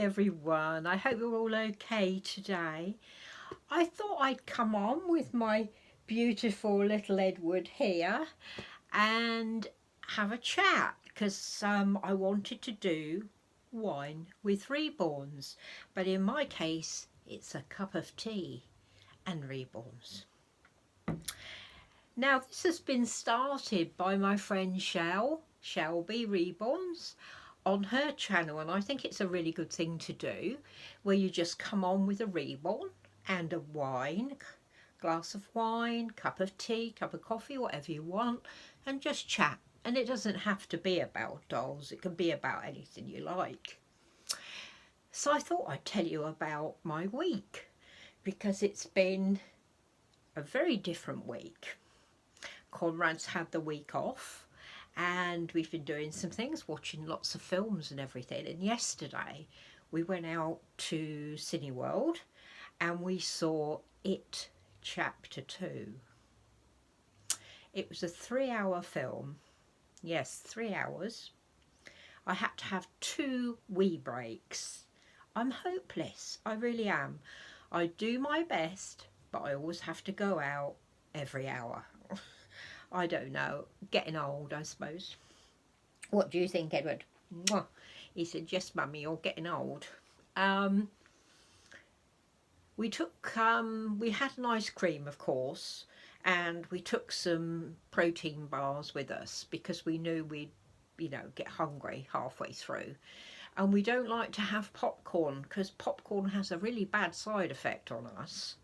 everyone, I hope you're all okay today. I thought I'd come on with my beautiful little Edward here and have a chat because I wanted to do wine with reborns, but in my case it's a cup of tea and reborns. Now this has been started by my friend Shellbea Reborns on her channel, and I think it's a really good thing to do, where you just come on with a reborn and a wine, glass of wine, cup of tea, cup of coffee, whatever you want, and just chat. And it doesn't have to be about dolls, it can be about anything you like. So I thought I'd tell you about my week, because it's been a very different week. Conrad's had the week off, and we've been doing some things, watching lots of films and everything. And yesterday we went out to Cineworld and we saw It Chapter 2. It was a 3-hour film. Yes, 3 hours. I had to have 2 wee breaks. I'm hopeless, I really am. I do my best, but I always have to go out every hour. I don't know, getting old, I suppose. What do you think, Edward? Mwah. He said, yes, Mummy, you're getting old. We had an ice cream, of course, and we took some protein bars with us because we knew we'd, get hungry halfway through. And we don't like to have popcorn because popcorn has a really bad side effect on us.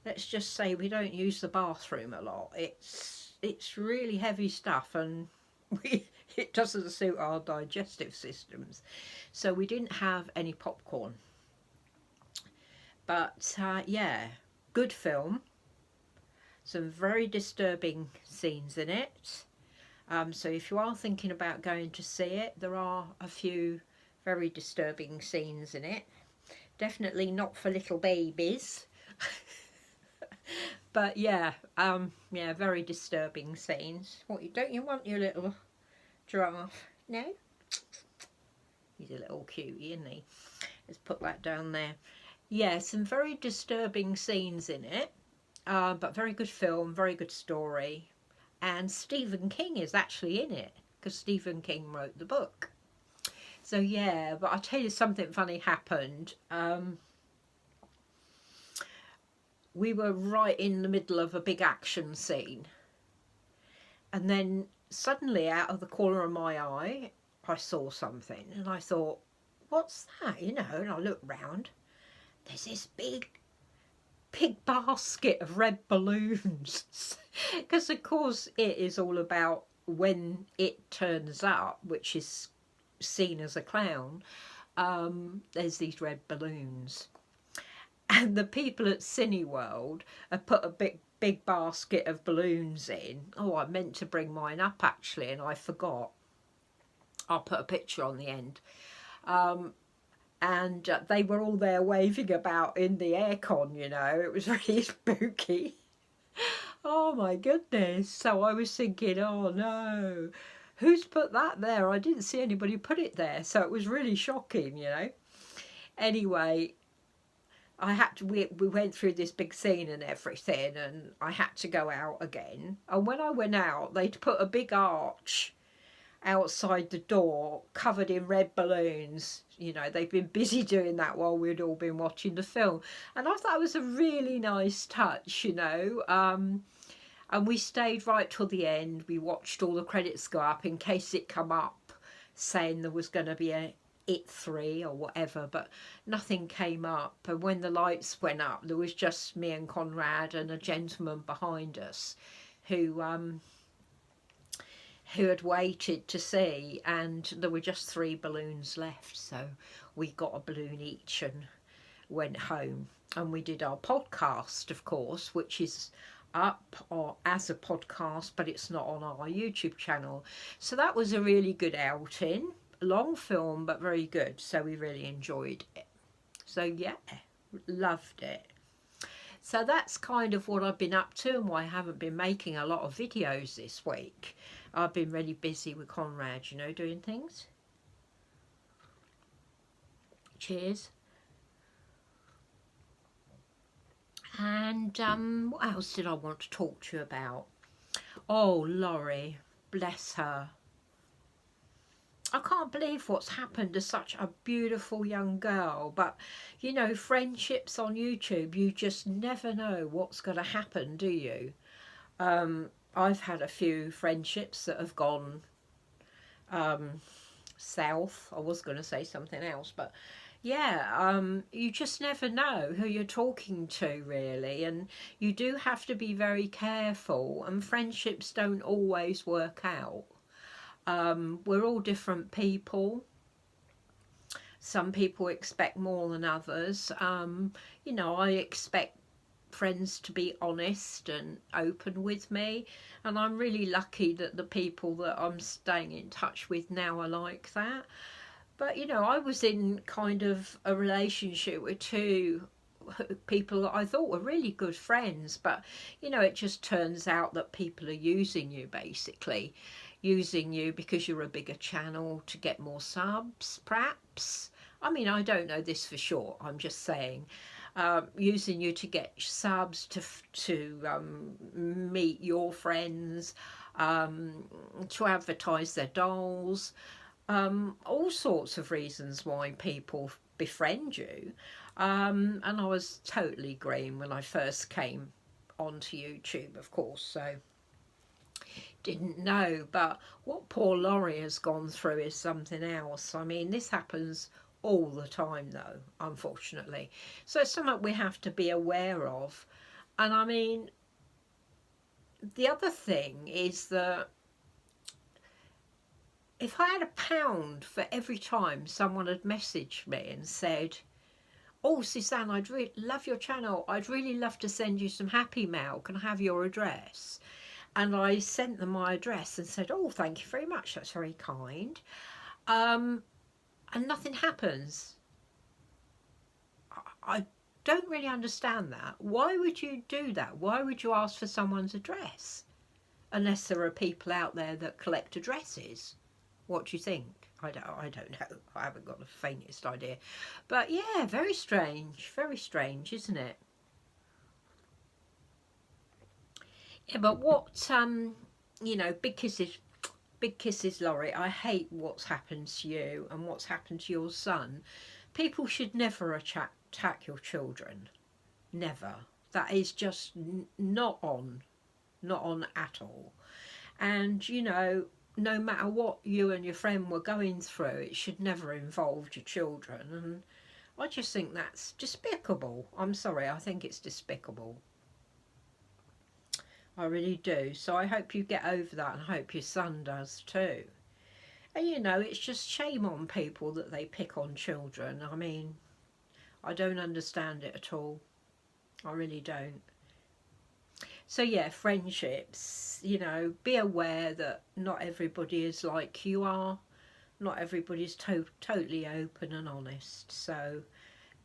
Let's just say we don't use the bathroom a lot. It's really heavy stuff, and it doesn't suit our digestive systems. So we didn't have any popcorn. But yeah, good film. Some very disturbing scenes in it. So if you are thinking about going to see it, there are a few very disturbing scenes in it. Definitely not for little babies. But yeah, very disturbing scenes. Don't you want your little giraffe? No? He's a little cutie, isn't he? Let's put that down there. Yeah, some very disturbing scenes in it, but very good film, very good story. And Stephen King is actually in it, because Stephen King wrote the book. So yeah, but I'll tell you, something funny happened. We were right in the middle of a big action scene, and then suddenly out of the corner of my eye I saw something, and I thought, what's that, and I looked round. There's this big basket of red balloons. Because of course it is all about when it turns up, which is seen as a clown. There's these red balloons. And the people at Cineworld have put a big basket of balloons in. Oh, I meant to bring mine up actually, and I forgot. I'll put a picture on the end. And they were all there waving about in the aircon, It was really spooky. Oh my goodness. So I was thinking, oh no, who's put that there? I didn't see anybody put it there. So it was really shocking, Anyway, we went through this big scene and everything, and I had to go out again. And when I went out, they'd put a big arch outside the door covered in red balloons. They've been busy doing that while we'd all been watching the film, and I thought it was a really nice touch, and we stayed right till the end. We watched all the credits go up in case it come up saying there was going to be a It 3 or whatever, but nothing came up. And when the lights went up, there was just me and Conrad and a gentleman behind us who had waited to see, and there were just 3 balloons left, so we got a balloon each and went home. And we did our podcast, of course, which is up or as a podcast, but it's not on our YouTube channel. So that was a really good outing. Long film, but very good, so we really enjoyed it. So yeah, loved it. So that's kind of what I've been up to, and why I haven't been making a lot of videos this week. I've been really busy with Conrad, doing things. Cheers. And what else did I want to talk to you about? Oh, Laurie, bless her. I can't believe what's happened to such a beautiful young girl. But, you know, friendships on YouTube, you just never know what's going to happen, do you? I've had a few friendships that have gone south. I was going to say something else, but yeah, you just never know who you're talking to, really, and you do have to be very careful, and friendships don't always work out. We're all different people. Some people expect more than others. You know, I expect friends to be honest and open with me, and I'm really lucky that the people that I'm staying in touch with now are like that. But, you know, I was in kind of a relationship with two people that I thought were really good friends, but, you know, it just turns out that people are using you, basically. Using you because you're a bigger channel to get more subs, perhaps. I mean, I don't know this for sure, I'm just saying. Using you to get subs, to meet your friends, to advertise their dolls. All sorts of reasons why people befriend you. And I was totally green when I first came onto YouTube, of course, so didn't know. But what poor Laurie has gone through is something else. I mean, this happens all the time, though, unfortunately. So it's something we have to be aware of. And I mean, the other thing is that if I had £1 for every time someone had messaged me and said, oh, Suzanne, I'd really love your channel. I'd really love to send you some happy mail. Can I have your address? And I sent them my address and said, oh, thank you very much. That's very kind. And nothing happens. I don't really understand that. Why would you do that? Why would you ask for someone's address? Unless there are people out there that collect addresses. What do you think? I don't know. I haven't got the faintest idea. But yeah, very strange, isn't it? Yeah, but what, you know, big kisses, Laurie. I hate what's happened to you and what's happened to your son. People should never attack your children. Never. That is just not on at all. And, you know, no matter what you and your friend were going through, it should never involve your children. And I just think that's despicable. I'm sorry, I think it's despicable. I really do. So I hope you get over that, and I hope your son does too. And, you know, it's just shame on people that they pick on children. I mean, I don't understand it at all. I really don't. So yeah, friendships, you know, be aware that not everybody is like you are. Not everybody's totally open and honest. So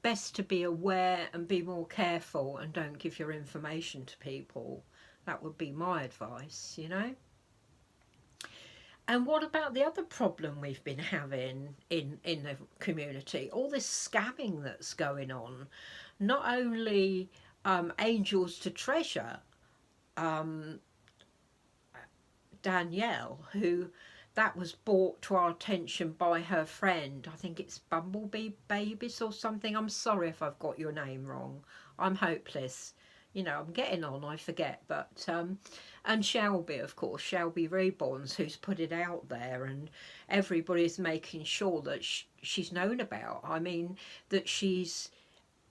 best to be aware and be more careful and don't give your information to people. That would be my advice, you know. And what about the other problem we've been having in the community? All this scamming that's going on. Not only Angels to Treasure, Danielle, who that was brought to our attention by her friend. I think it's Bumblebee Babies or something. I'm sorry if I've got your name wrong. I'm hopeless. You know, I'm getting on, I forget. But and Shellbea, of course, Shellbea Reborns, who's put it out there, and everybody's making sure that she's known about. I mean, that she's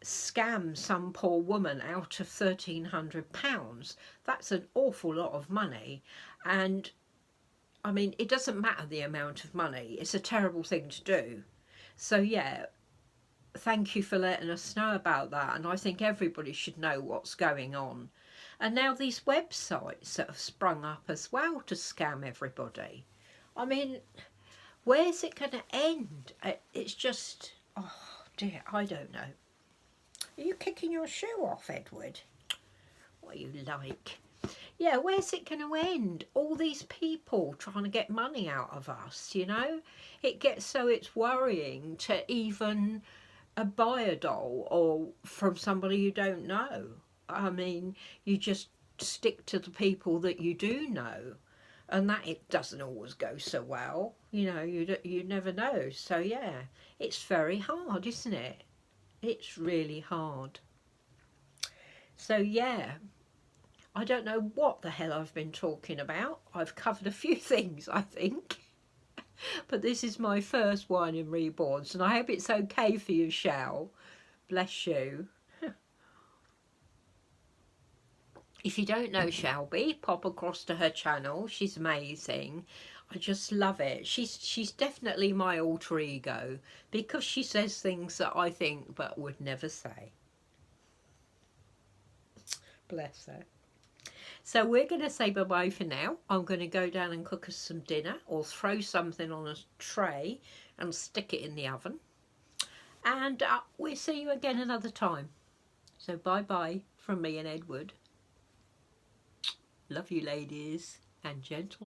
scam some poor woman out of £1,300. That's an awful lot of money. And I mean, it doesn't matter the amount of money, it's a terrible thing to do. So yeah, thank you for letting us know about that, and I think everybody should know what's going on. And now these websites that have sprung up as well to scam everybody. I mean, where's it going to end? It's just, oh dear, I don't know. Are you kicking your shoe off, Edward? What are you like? Yeah, where's it going to end? All these people trying to get money out of us, you know? It gets so it's worrying to even buy a doll or from somebody you don't know. I mean, you just stick to the people that you do know, and that it doesn't always go so well. You know, you never know. So yeah, it's very hard, isn't it? It's really hard. So yeah, I don't know what the hell I've been talking about. I've covered a few things, I think. But this is my first one in Reborns, and I hope it's okay for you, Shell. Bless you. If you don't know Shellbea, pop across to her channel. She's amazing. I just love it. She's definitely my alter ego because she says things that I think but would never say. Bless her. So we're going to say bye-bye for now. I'm going to go down and cook us some dinner or throw something on a tray and stick it in the oven. And we'll see you again another time. So bye-bye from me and Edward. Love you, ladies and gentlemen.